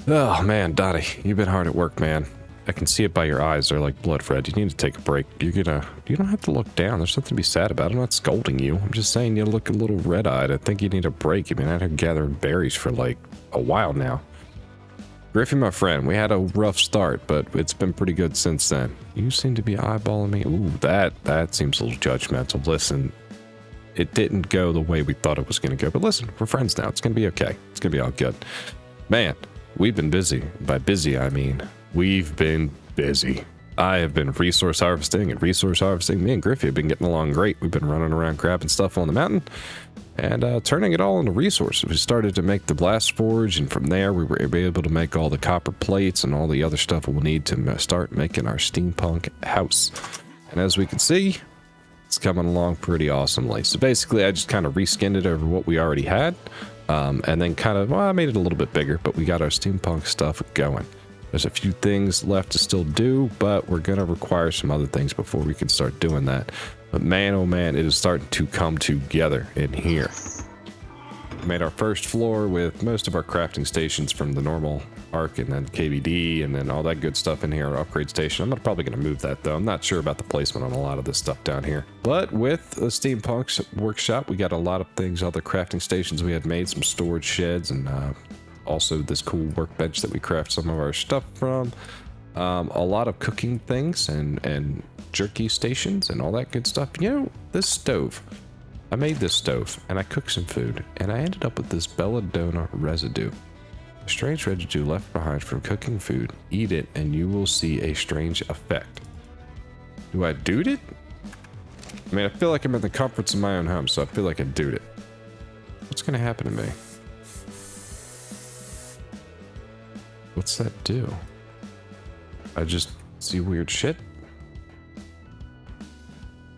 Oh man, Dottie, you've been hard at work, man. I can see it by your eyes. They're like blood red. You need to take a break. You don't have to look down. There's nothing to be sad about. I'm not scolding you. I'm just saying you look a little red-eyed. I think you need a break. You've been out here gathering berries for like a while now. Griffey, my friend, we had a rough start, but it's been pretty good since then. You seem to be eyeballing me. Ooh, that seems a little judgmental. Listen, it didn't go the way we thought it was going to go, but listen, we're friends now. It's going to be okay. It's going to be all good. Man, we've been busy. By busy, I mean we've been busy. I have been resource harvesting and resource harvesting. Me and Griffey have been getting along great. We've been running around grabbing stuff on the mountain and turning it all into resources. We started to make the blast forge, and from there we were able to make all the copper plates and all the other stuff we'll need to start making our steampunk house. And as we can see, it's coming along pretty awesomely. So basically I just kind of reskinned it over what we already had, and then kind of, well, I made it a little bit bigger, but we got our steampunk stuff going. There's a few things left to still do, but we're going to require some other things before we can start doing that. But man, oh man, it is starting to come together in here. We made our first floor with most of our crafting stations from the normal arc, and then KBD, and then all that good stuff in here, our upgrade station. I'm probably going to move that though. I'm not sure about the placement on a lot of this stuff down here. But with the Steampunk's workshop, we got a lot of things, other crafting stations we had made, some storage sheds, and also this cool workbench that we craft some of our stuff from. A lot of cooking things and jerky stations and all that good stuff. You know, this stove, I made this stove and I cooked some food and I ended up with this belladonna residue. A strange residue left behind from cooking food. Eat it and you will see a strange effect. Do I dood it? I mean, I feel like I'm in the comforts of my own home, so I feel like I dood it. What's gonna happen to me? What's that do? I just see weird shit?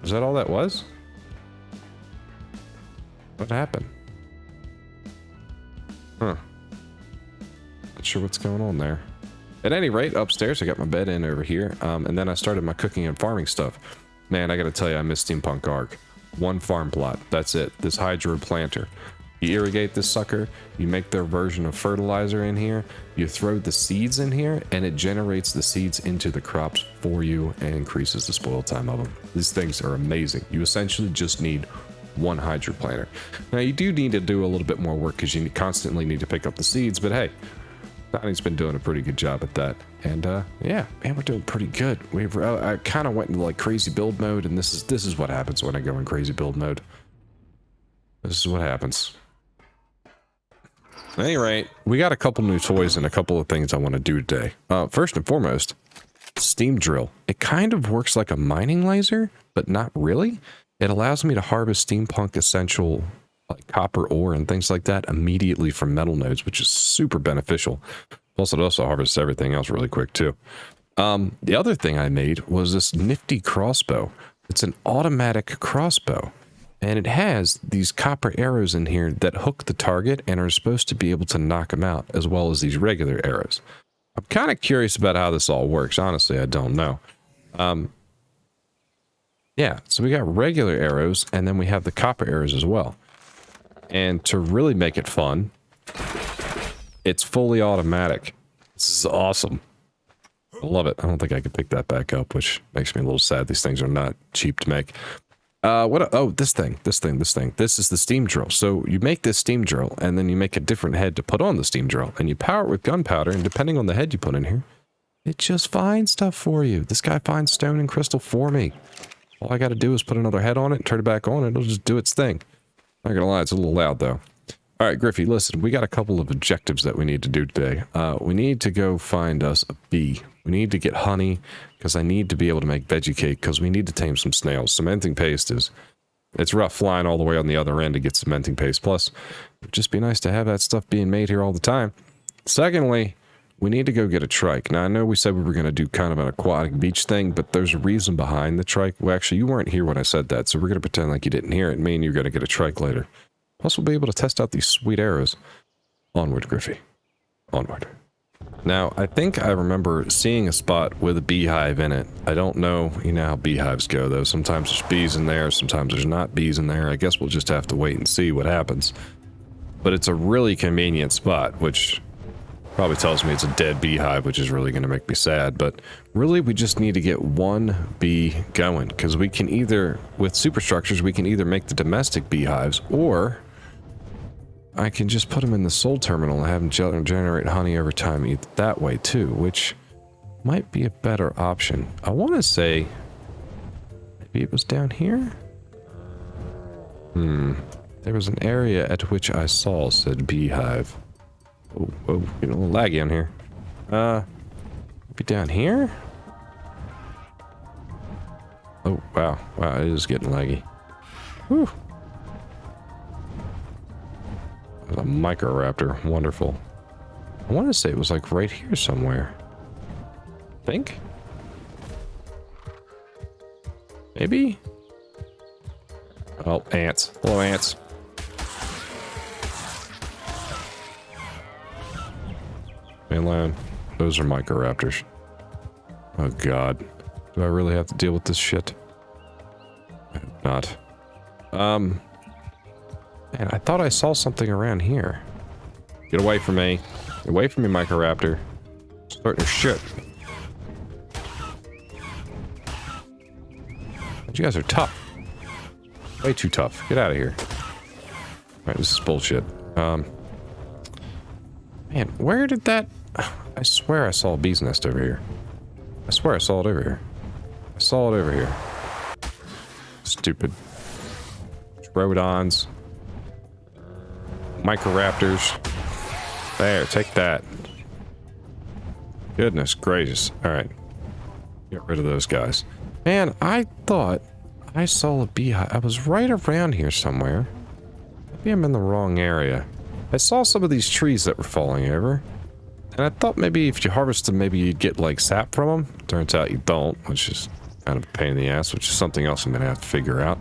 Is that all that was? What happened? Huh. Not sure what's going on there. At any rate, upstairs I got my bed in over here, and then I started my cooking and farming stuff. Man, I gotta tell you, I miss Steampunk Arc. One farm plot, that's it. This hydro planter. You irrigate this sucker, you make their version of fertilizer in here, you throw the seeds in here, and it generates the seeds into the crops for you and increases the spoil time of them. These things are amazing. You essentially just need one hydro planter. Now you do need to do a little bit more work because you constantly need to pick up the seeds, but hey, Donnie's been doing a pretty good job at that. And yeah, man, we're doing pretty good. I kind of went into like crazy build mode, and this is what happens when I go in crazy build mode. This is what happens. At any rate, we got a couple new toys and a couple of things I want to do today. First and foremost, steam drill. It kind of works like a mining laser, but not really. It allows me to harvest steampunk essential like copper ore and things like that immediately from metal nodes, which is super beneficial. Plus, it also harvests everything else really quick too. The other thing I made was this nifty crossbow. It's an automatic crossbow. And it has these copper arrows in here that hook the target and are supposed to be able to knock them out, as well as these regular arrows. I'm kind of curious about how this all works. Honestly, I don't know. Yeah, so we got regular arrows, and then we have the copper arrows as well. And to really make it fun, it's fully automatic. This is awesome. I love it. I don't think I could pick that back up, which makes me a little sad. These things are not cheap to make. This thing. This is the steam drill. So you make this steam drill, and then you make a different head to put on the steam drill, and you power it with gunpowder, and depending on the head you put in here, it just finds stuff for you. This guy finds stone and crystal for me. All I gotta do is put another head on it, turn it back on, and it'll just do its thing. Not gonna lie, it's a little loud though. Alright, Griffey, listen, we got a couple of objectives that we need to do today. We need to go find us a bee. We need to get honey, because I need to be able to make veggie cake, because we need to tame some snails. Cementing paste it's rough flying all the way on the other end to get cementing paste. Plus, it'd just be nice to have that stuff being made here all the time. Secondly, we need to go get a trike. Now, I know we said we were going to do kind of an aquatic beach thing, but there's a reason behind the trike. Well, actually, you weren't here when I said that, so we're going to pretend like you didn't hear it. Me and you're going to get a trike later. Plus, we'll be able to test out these sweet arrows. Onward, Griffey. Onward. Now, I think I remember seeing a spot with a beehive in it. I don't know, you know how beehives go, though. Sometimes there's bees in there, sometimes there's not bees in there. I guess we'll just have to wait and see what happens. But it's a really convenient spot, which Probably tells me it's a dead beehive, which is really going to make me sad, but really we just need to get one bee going, because we can either, with superstructures, we can either make the domestic beehives, or I can just put them in the soul terminal and have them generate honey over time that way too, which might be a better option. I want to say maybe it was down here? There was an area at which I saw said beehive. Oh, getting a little laggy on here. Maybe down here? Oh, wow. Wow, it is getting laggy. Whew. There's a microraptor. Wonderful. I want to say it was like right here somewhere. Think? Maybe? Oh, ants. Hello, ants. Mainland. Those are microraptors. Oh god. Do I really have to deal with this shit? I hope not. Man, I thought I saw something around here. Get away from me. Get away from me, microraptor. Starting to shit. You guys are tough. Way too tough. Get out of here. Alright, this is bullshit. Man, where did that... I swear I saw a bee's nest over here. I swear I saw it over here. I saw it over here. Stupid. Troodons. Microraptors. There, take that. Goodness gracious. Alright. Get rid of those guys. Man, I thought I saw a beehive. I was right around here somewhere. Maybe I'm in the wrong area. I saw some of these trees that were falling over. And I thought maybe if you harvest them, maybe you'd get like sap from them. Turns out you don't, which is kind of a pain in the ass, which is something else I'm going to have to figure out.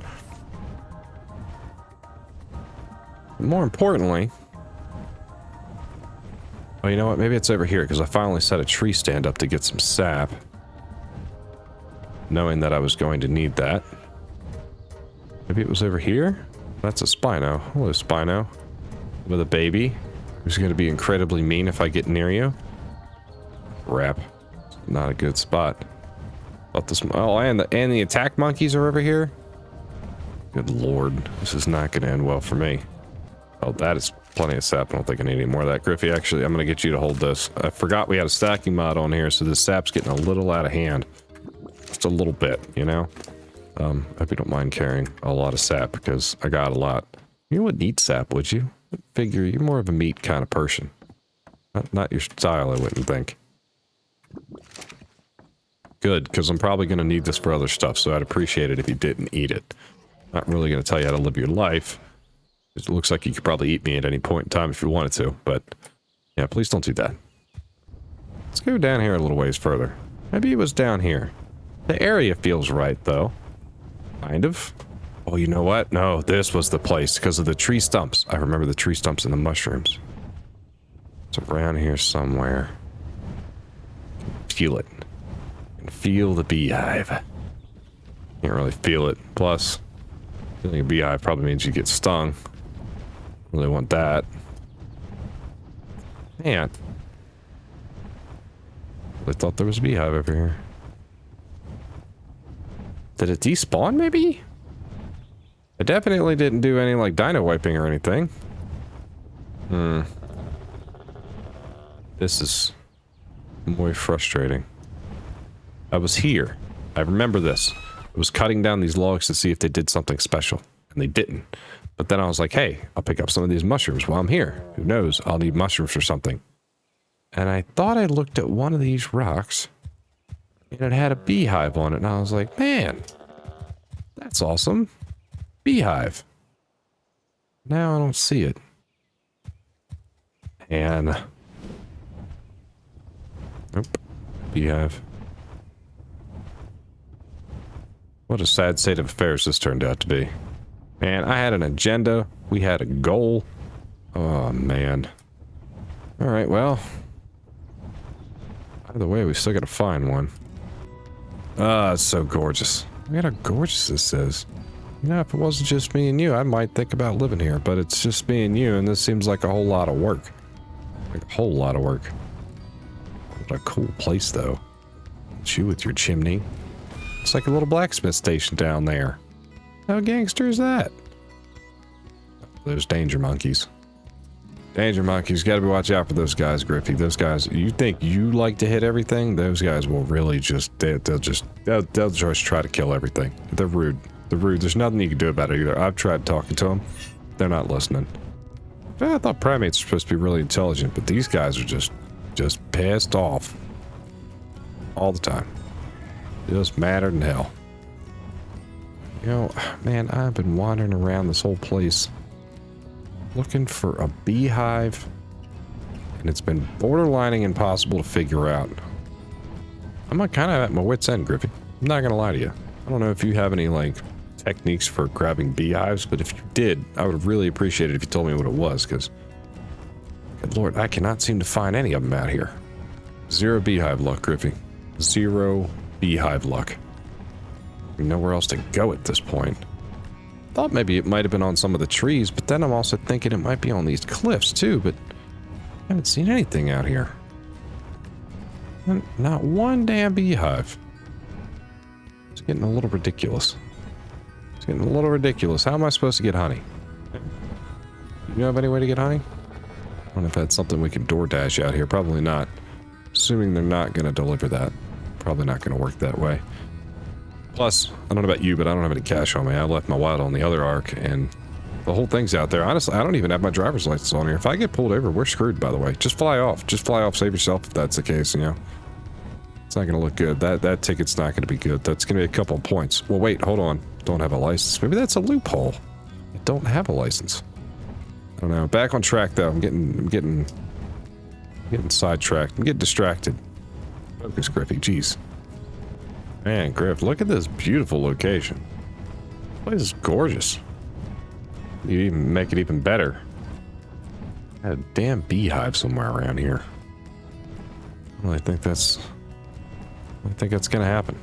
More importantly... Oh, you know what? Maybe it's over here, because I finally set a tree stand up to get some sap. Knowing that I was going to need that. Maybe it was over here? That's a Spino. Hello, Spino. With a baby. Who's going to be incredibly mean if I get near you. Crap. Not a good spot. Thought this... Oh, and the attack monkeys are over here? Good lord. This is not going to end well for me. Oh, that is plenty of sap. I don't think I need any more of that. Griffey, actually, I'm going to get you to hold this. I forgot we had a stacking mod on here, so this sap's getting a little out of hand. Just a little bit, you know? I hope you don't mind carrying a lot of sap, because I got a lot. You wouldn't eat sap, would you? I figure you're more of a meat kind of person. Not your style, I wouldn't think. Good, because I'm probably going to need this for other stuff, so I'd appreciate it if you didn't eat it. Not really going to tell you how to live your life. It looks like you could probably eat me at any point in time if you wanted to, but... Yeah, please don't do that. Let's go down here a little ways further. Maybe it was down here. The area feels right, though. Kind of. Oh, you know what? No, this was the place because of the tree stumps. I remember the tree stumps and the mushrooms. It's around here somewhere. Feel it. Feel the beehive. Can't really feel it. Plus, feeling a beehive probably means you get stung. Really want that. Man. I thought there was a beehive over here. Did it despawn, maybe? I definitely didn't do any, like, dino wiping or anything. This is... muy frustrating. I was here. I remember this. I was cutting down these logs to see if they did something special. And they didn't. But then I was like, hey, I'll pick up some of these mushrooms while I'm here. Who knows? I'll need mushrooms for something. And I thought I looked at one of these rocks. And it had a beehive on it. And I was like, man, that's awesome. Beehive. Now I don't see it. And... Nope. Beehive. What a sad state of affairs this turned out to be. Man, I had an agenda. We had a goal. Oh, man. Alright, well. Either way, we still gotta find one. Ah, it's so gorgeous. Look at how gorgeous this is. You know, if it wasn't just me and you, I might think about living here. But it's just me and you, and this seems like a whole lot of work. Like a whole lot of work. What a cool place, though. You with your chimney. It's like a little blacksmith station down there. How gangster is that? Those danger monkeys. Danger monkeys. Gotta be watch out for those guys, Griffey. Those guys, you think you like to hit everything? Those guys will really just, they'll just try to kill everything. They're rude. They're rude. There's nothing you can do about it either. I've tried talking to them. They're not listening. I thought primates are supposed to be really intelligent, but these guys are just pissed off. All the time. Just madder than hell. You know, man, I've been wandering around this whole place looking for a beehive, and it's been borderlining impossible to figure out. I'm kind of at my wit's end, Griffey. I'm not gonna lie to you. I don't know if you have any, like, techniques for grabbing beehives, but if you did, I would really appreciate it if you told me what it was, because, good lord, I cannot seem to find any of them out here. 0 beehive luck, Griffey. 0 beehive luck. Nowhere else to go at this point. Thought maybe it might have been on some of the trees, but then I'm also thinking it might be on these cliffs too, but I haven't seen anything out here. Not one damn beehive. It's getting a little ridiculous. It's getting a little ridiculous. How am I supposed to get honey? You know of any way to get honey? I don't know if that's something we can DoorDash out here. Probably not. Assuming they're not going to deliver that. Probably not going to work that way. Plus, I don't know about you, but I don't have any cash on me. I left my wallet on the other ark, and the whole thing's out there. Honestly, I don't even have my driver's license on here. If I get pulled over, we're screwed, by the way. Just fly off. Just fly off. Save yourself if that's the case, you know. It's not going to look good. That ticket's not going to be good. That's going to be a couple of points. Well, wait, hold on. Don't have a license. Maybe that's a loophole. I don't have a license. I don't know. Back on track, though. I'm getting sidetracked. I'm getting distracted. Focus, Griffey. Jeez. Man, Griff, look at this beautiful location. This place is gorgeous. You even make it even better. I had a damn beehive somewhere around here. Well, I think that's gonna happen.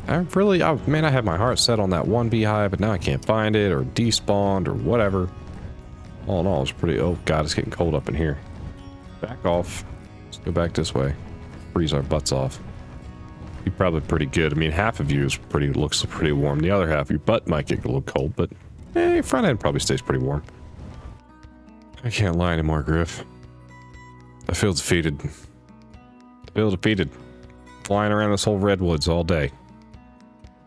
Man, I had my heart set on that one beehive, but now I can't find it, or despawned, or whatever. All in all, it's pretty, oh god, it's getting cold up in here. Back off. Let's go back this way. Freeze our butts off. You're probably pretty good. I mean, half of you looks pretty warm. The other half, your butt might get a little cold, but your front end probably stays pretty warm. I can't lie anymore, Griff. I feel defeated. I feel defeated. Flying around this whole redwoods all day.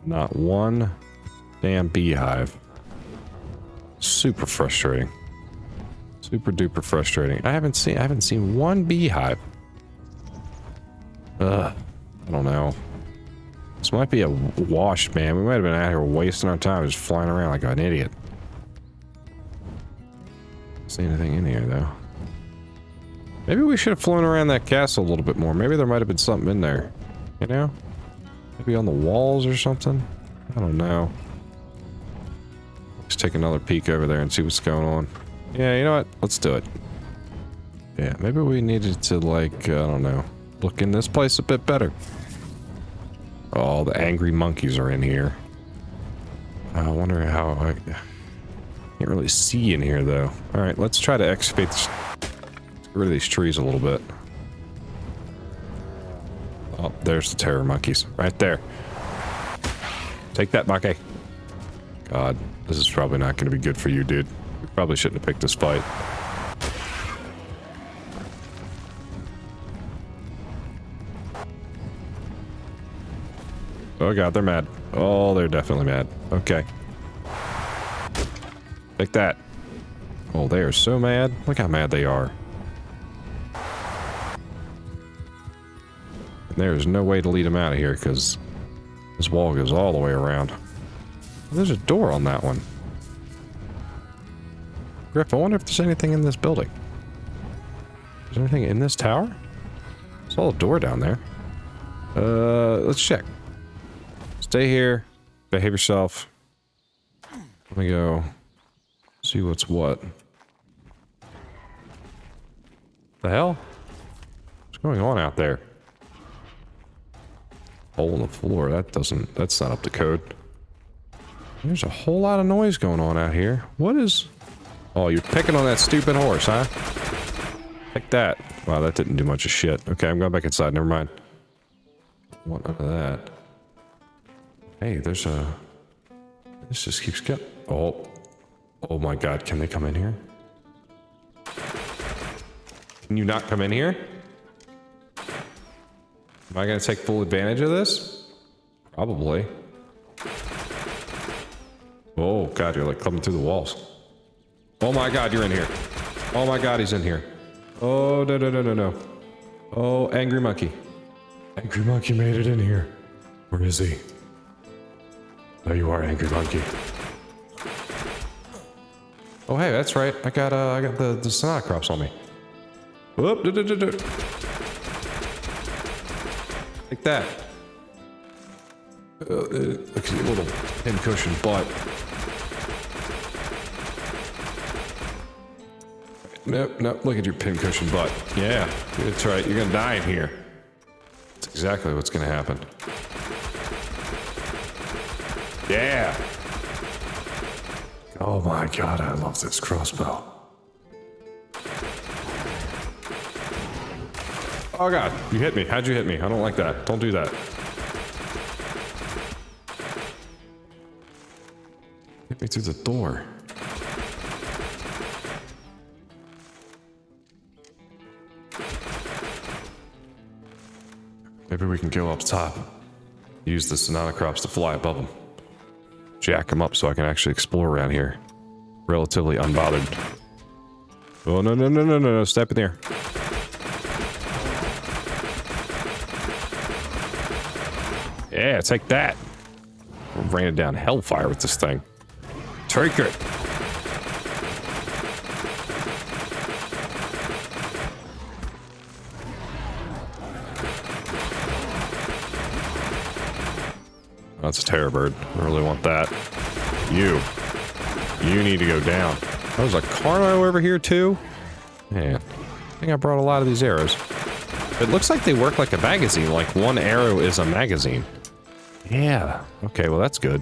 Not one damn beehive. Super frustrating. Super duper frustrating. I haven't seen one beehive. Ugh. I don't know. This might be a wash, man. We might have been out here wasting our time just flying around like an idiot. See anything in here, though? Maybe we should have flown around that castle a little bit more. Maybe there might have been something in there. You know? Maybe on the walls or something? I don't know. Let's take another peek over there and see what's going on. Yeah, you know what? Let's do it. Yeah, maybe we needed to, like, I don't know, look in this place a bit better. Oh, the angry monkeys are in here. I wonder how I can't really see in here, though. All right, let's try to excavate this. Let's get rid of these trees a little bit. Oh, there's the terror monkeys. Right there. Take that, monkey. God, this is probably not going to be good for you, dude. We probably shouldn't have picked this fight. Oh god, they're mad. Oh, they're definitely mad. Okay. Take that. Oh, they are so mad. Look how mad they are. And there's no way to lead them out of here because this wall goes all the way around. There's a door on that one. Griff, I wonder if there's anything in this building. Is there anything in this tower? I saw a door down there. Let's check. Stay here. Behave yourself. Let me go see what's what. The hell? What's going on out there? Hole in the floor. That's not up to code. There's a whole lot of noise going on out here. What is... Oh, you're picking on that stupid horse, huh? Take that. Wow, that didn't do much of shit. Okay, I'm going back inside. Never mind. Want none of that. Hey, there's a... This just keeps going. Oh. Oh my god, can they come in here? Can you not come in here? Am I gonna take full advantage of this? Probably. Oh god, you're like coming through the walls. Oh my god, you're in here. Oh my god, he's in here. Oh, no, no, no, no, no. Oh, angry monkey. Angry monkey made it in here. Where is he? There you are, angry monkey. Oh, hey, that's right. I got the sonata crops on me. Whoop, Like that. Look at your little pincushion butt. Nope, nope, look at your pincushion butt. Yeah, that's right. You're gonna die in here. That's exactly what's gonna happen. Yeah. Oh my god, I love this crossbow. Oh god, you hit me. How'd you hit me? I don't like that. Don't do that. Hit me through the door. Maybe we can go up top. Use the sonata crops to fly above them. Jack them up so I can actually explore around here. Relatively unbothered. Oh, no, no, no, no, no, no. Step in there. Yeah, take that. I'm raining down hellfire with this thing. Take it. That's a terror bird. I really want that. You need to go down. Oh, there's a Carno over here too? Man, I think I brought a lot of these arrows. It looks like they work like a magazine, like one arrow is a magazine. Yeah. Okay, well that's good.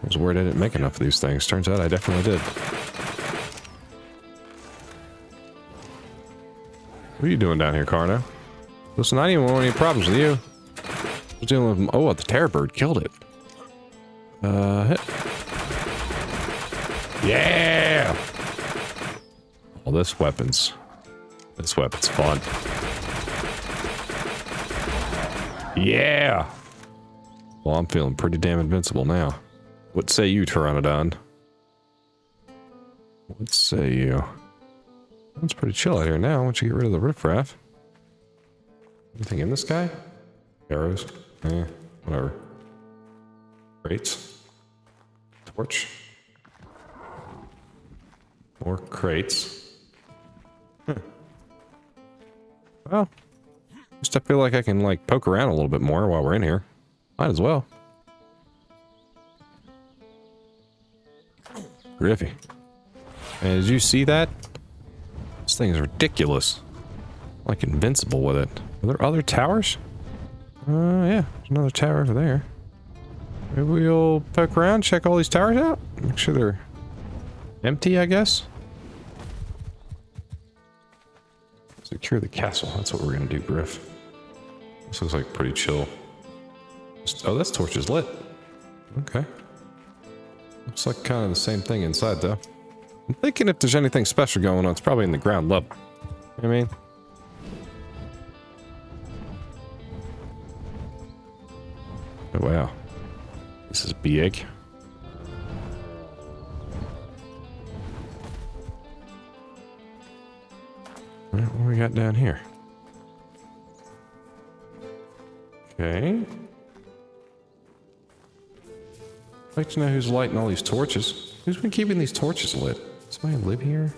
I was worried I didn't make enough of these things. Turns out I definitely did. What are you doing down here, Carno? Listen, I didn't want any problems with you. I was dealing with... Oh, the terror bird killed it. Hit. Yeah! Well, this weapon's fun. Yeah! Well, I'm feeling pretty damn invincible now. What say you, Pteranodon? What say you? It's pretty chill out here now once you get rid of the riffraff. Anything in this guy? Arrows? Whatever. Crates. Torch. More crates. Well, just I feel like I can like poke around a little bit more while we're in here. Might as well. Griffy. And did you see that? This thing is ridiculous. Like invincible with it. Are there other towers? Yeah, there's another tower over there. Maybe we'll poke around, check all these towers out. Make sure they're empty, I guess. Secure the castle. That's what we're gonna do, Griff. This looks like pretty chill. Oh, this torch is lit. Okay. Looks like kind of the same thing inside, though. I'm thinking if there's anything special going on, it's probably in the ground level. You know what I mean? Oh, wow. This is big. Alright, what do we got down here? Okay. I'd like to know who's lighting all these torches. Who's been keeping these torches lit? Does somebody live here?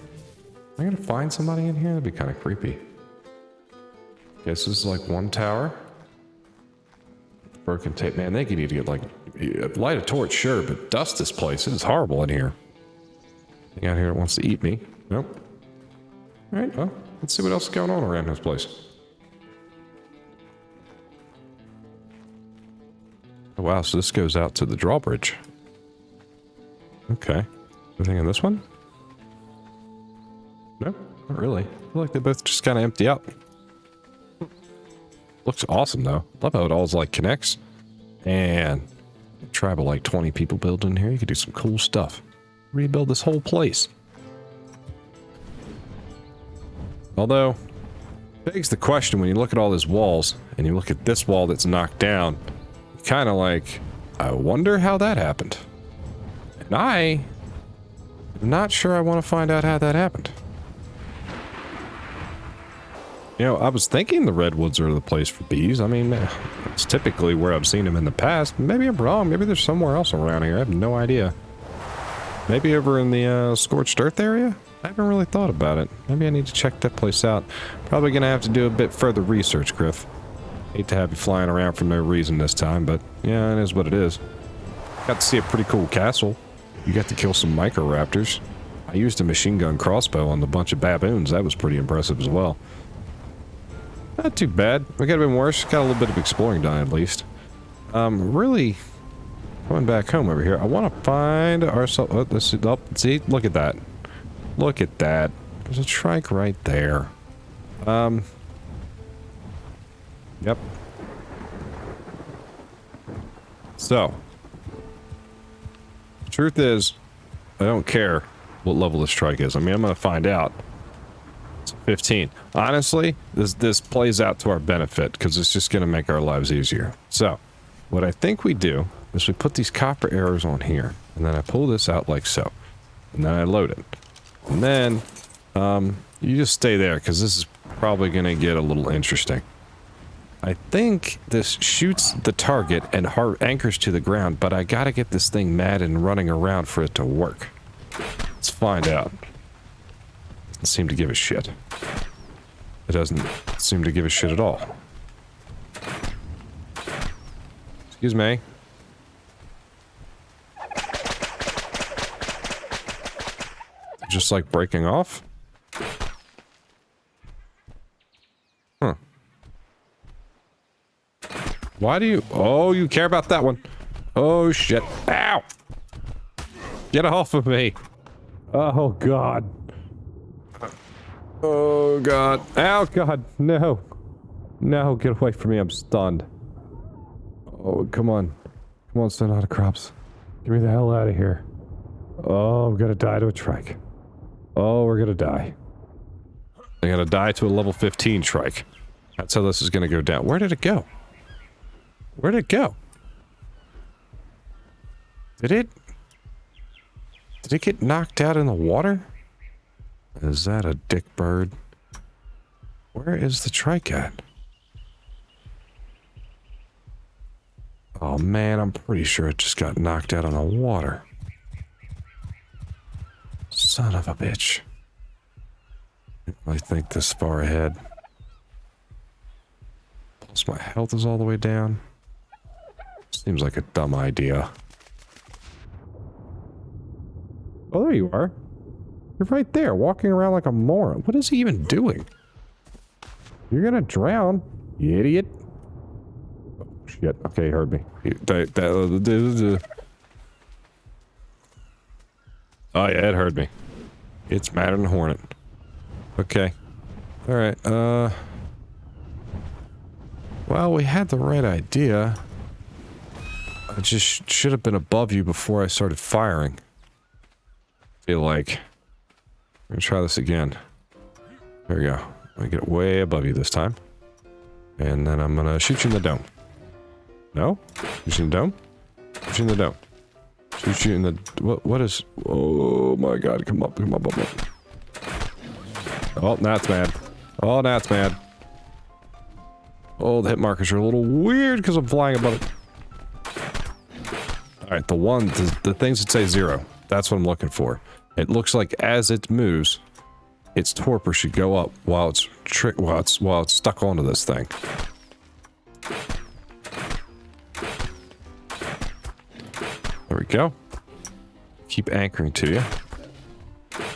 Am I gonna find somebody in here? That'd be kind of creepy. Guess this is like one tower. Broken tape. Man, they could need to get like... Light a torch, sure, but dust this place. It is horrible in here. Anything out here that wants to eat me? Nope. Alright, well, let's see what else is going on around this place. Oh, wow, so this goes out to the drawbridge. Okay. Anything in this one? No, not really. I feel like they both just kind of empty out. Looks awesome though. Love how it all like connects. And a tribe of like 20 people building here. You could do some cool stuff. Rebuild this whole place. Although, begs the question when you look at all these walls and you look at this wall that's knocked down, kind of like, I wonder how that happened. And I am not sure I want to find out how that happened. You know, I was thinking the redwoods are the place for bees. I mean, it's typically where I've seen them in the past. Maybe I'm wrong. Maybe there's somewhere else around here. I have no idea. Maybe over in the scorched earth area? I haven't really thought about it. Maybe I need to check that place out. Probably gonna have to do a bit further research, Griff. Hate to have you flying around for no reason this time, but yeah, it is what it is. Got to see a pretty cool castle. You got to kill some microraptors. I used a machine gun crossbow on a bunch of baboons. That was pretty impressive as well. Not too bad. We could have been worse. Got a little bit of exploring done at least. Really going back home over here. I want to find ourselves. Oh, see, look at that. Look at that. There's a trike right there. Yep. So, the truth is, I don't care what level this trike is. I mean, I'm going to find out. 15. Honestly, this plays out to our benefit because it's just going to make our lives easier. So, what I think we do is we put these copper arrows on here, and then I pull this out like so, and then I load it, and then you just stay there because this is probably going to get a little interesting. I think this shoots the target and anchors to the ground, but I got to get this thing mad and running around for it to work. Let's find out. Doesn't seem to give a shit. It doesn't seem to give a shit at all. Excuse me. Just like breaking off? Huh. Why do you... Oh, you care about that one. Oh, shit. Ow! Get off of me. Oh, God. Oh, God. Ow, God. No. No, get away from me. I'm stunned. Oh, come on. Come on, Sonata Crops. Get me the hell out of here. Oh, I'm gonna die to a trike. Oh, we're gonna die. I'm gonna die to a level 15 trike. That's how this is gonna go down. Where did it go? Where did it go? Did it get knocked out in the water? Is that a dick bird? Where is the trike at? Oh man, I'm pretty sure it just got knocked out in the water. Son of a bitch. I think this far ahead. Plus my health is all the way down. Seems like a dumb idea. Oh, there you are. You're right there, walking around like a moron. What is he even doing? You're gonna drown, you idiot. Oh, shit. Okay, he heard me. Oh, yeah, it heard me. It's madder than a hornet. Okay. Alright, well, we had the right idea. I just should have been above you before I started firing. Feel like... We're gonna try this again. There we go. I'm gonna get way above you this time. And then I'm gonna shoot you in the dome. No? Shoot you in the dome? Shoot you in the dome. Shoot you in the... What is... Oh my god, come up, come up, up, up. Oh, now it's mad. Oh, now it's mad. Oh, the hit markers are a little weird because I'm flying above it. Alright, the things that say 0. That's what I'm looking for. It looks like as it moves, its torpor should go up while it's stuck onto this thing. There we go. Keep anchoring to you.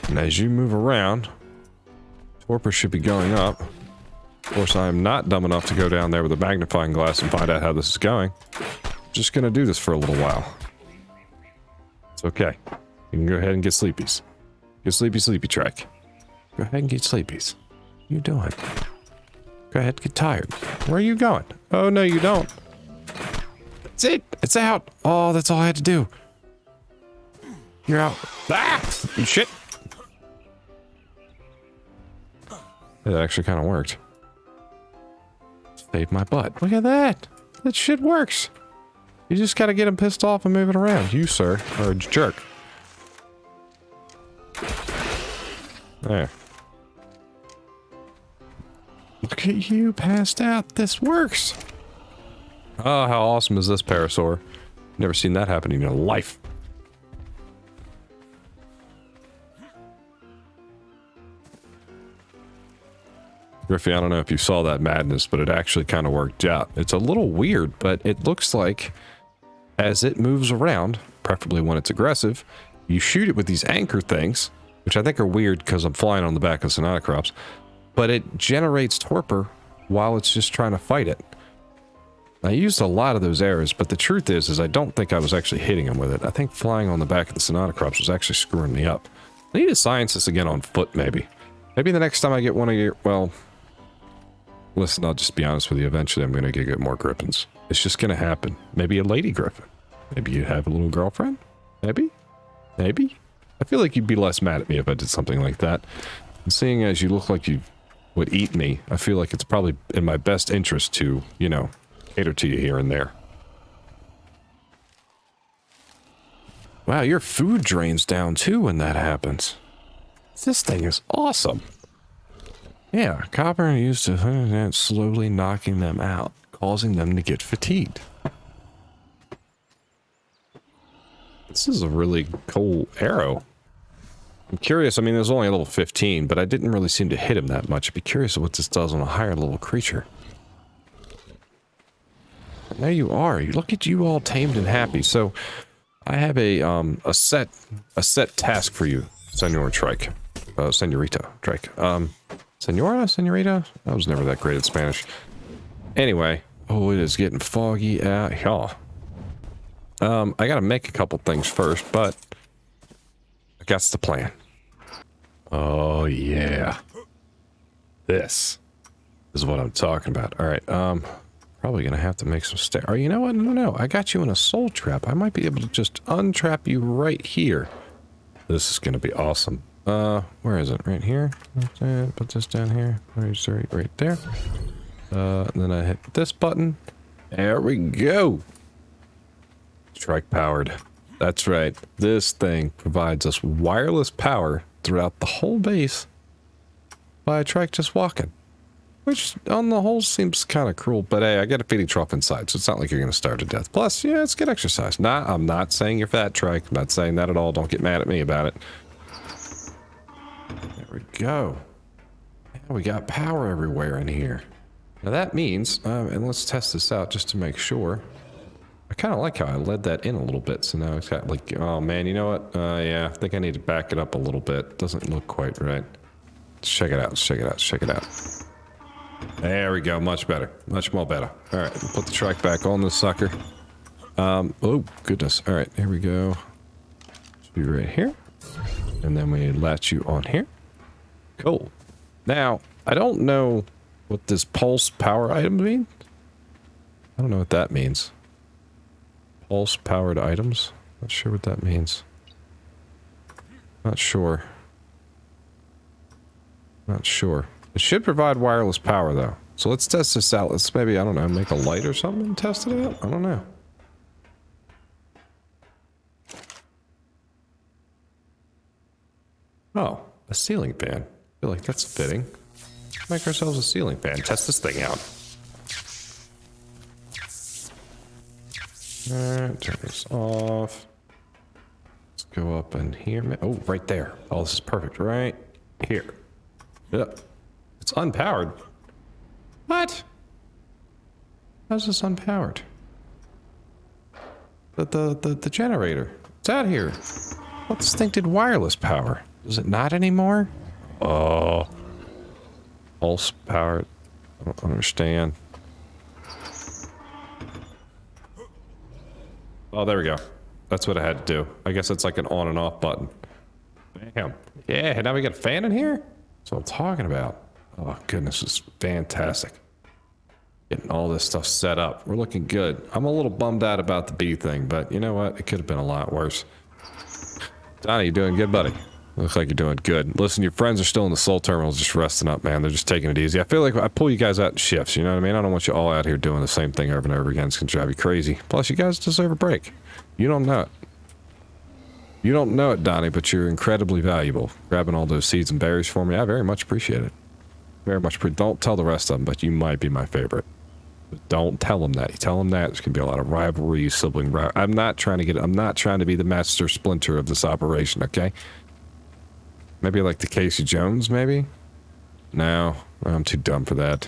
And as you move around, torpor should be going up. Of course, I am not dumb enough to go down there with a magnifying glass and find out how this is going. Just gonna do this for a little while. It's okay. You can go ahead and get sleepies. Get sleepy, sleepy trike. Go ahead and get sleepies. What are you doing? Go ahead and get tired. Where are you going? Oh, no, you don't. That's it. It's out. Oh, that's all I had to do. You're out. Ah! Shit. It actually kind of worked. Saved my butt. Look at that. That shit works. You just gotta get him pissed off and move it around. You, sir, are a jerk. There. Look at you passed out. This works. Oh, how awesome is this parasaur? Never seen that happen in your life. Griffey, I don't know if you saw that madness, but it actually kind of worked out. It's a little weird, but it looks like as it moves around, preferably when it's aggressive, you shoot it with these anchor things, which I think are weird because I'm flying on the back of Sonata Crops, but it generates torpor while it's just trying to fight it. I used a lot of those arrows, but the truth is I don't think I was actually hitting them with it. I think flying on the back of the Sonata Crops was actually screwing me up. I need to science this again on foot, maybe. Maybe the next time I get one of your, well... Listen, I'll just be honest with you. Eventually, I'm going to get more griffins. It's just going to happen. Maybe a lady griffin. Maybe you have a little girlfriend. Maybe. Maybe. I feel like you'd be less mad at me if I did something like that. And seeing as you look like you would eat me, I feel like it's probably in my best interest to, you know, cater to you here and there. Wow, your food drains down too when that happens. This thing is awesome. Yeah, copper used to slowly knocking them out, causing them to get fatigued. This is a really cool arrow. I'm curious, I mean, there's only a level 15, but I didn't really seem to hit him that much. I'd be curious what this does on a higher level creature. And there you are. You look at you all tamed and happy. So, I have a set task for you, Senor Trike. Senorita Trike. Senora? Senorita? I was never that great at Spanish. Anyway. Oh, it is getting foggy out here. I gotta make a couple things first, but I got the plan. Oh, yeah. This is what I'm talking about. Alright, probably gonna have to make some stairs. Oh, you know what? No. I got you in a soul trap. I might be able to just untrap you right here. This is gonna be awesome. Where is it? Right here? Put this down here. Right there. And then I hit this button. There we go. Trike powered. That's right. This thing provides us wireless power throughout the whole base by a trike just walking. Which, on the whole, seems kind of cruel, but hey, I got a feeding trough inside, so it's not like you're going to starve to death. Plus, yeah, it's good exercise. Nah, I'm not saying you're fat, trike. I'm not saying that at all. Don't get mad at me about it. There we go. Yeah, we got power everywhere in here. Now that means, and let's test this out just to make sure. I kind of like how I led that in a little bit, so now it's got like, oh man, you know what? Yeah, I think I need to back it up a little bit. Doesn't look quite right. Let's check it out, check it out, check it out. There we go, much better. Much more better. Alright, we'll put the trike back on this sucker. Oh, goodness. Alright, here we go. Should be right here. And then we latch you on here. Cool. Now, I don't know what this pulse power item means. I don't know what that means. Pulse powered items? Not sure what that means. Not sure. Not sure. It should provide wireless power though. So let's test this out. Let's maybe, I don't know, make a light or something and test it out? I don't know. Oh, a ceiling fan. I feel like that's fitting. Let's make ourselves a ceiling fan. Test this thing out. Alright, turn this off. Let's go up in here. Oh, right there. Oh, this is perfect. Right here. Yep. It's unpowered. What? How's this unpowered? The generator. It's out here. What distincted wireless power? Is it not anymore? Oh. Pulse powered. I don't understand. Oh, there we go. That's what I had to do. I guess it's like an on and off button. Bam. Yeah, now we got a fan in here? That's what I'm talking about. Oh, goodness, it's fantastic. Getting all this stuff set up. We're looking good. I'm a little bummed out about the bee thing, but you know what? It could have been a lot worse. Donnie, you doing good, buddy? Looks like you're doing good. Listen, your friends are still in the soul terminals just resting up, man. They're just taking it easy. I feel like I pull you guys out in shifts, you know what I mean? I don't want you all out here doing the same thing over and over again. It's going to drive you crazy. Plus, you guys deserve a break. You don't know it. You don't know it, Donnie, but you're incredibly valuable. Grabbing all those seeds and berries for me, I very much appreciate it. Very much. Don't tell the rest of them, but you might be my favorite. But don't tell them that. You tell them that, there's going to be a lot of rivalry, sibling rivalry. I'm not trying to be the master splinter of this operation, okay? Maybe like the Casey Jones, maybe? No, I'm too dumb for that.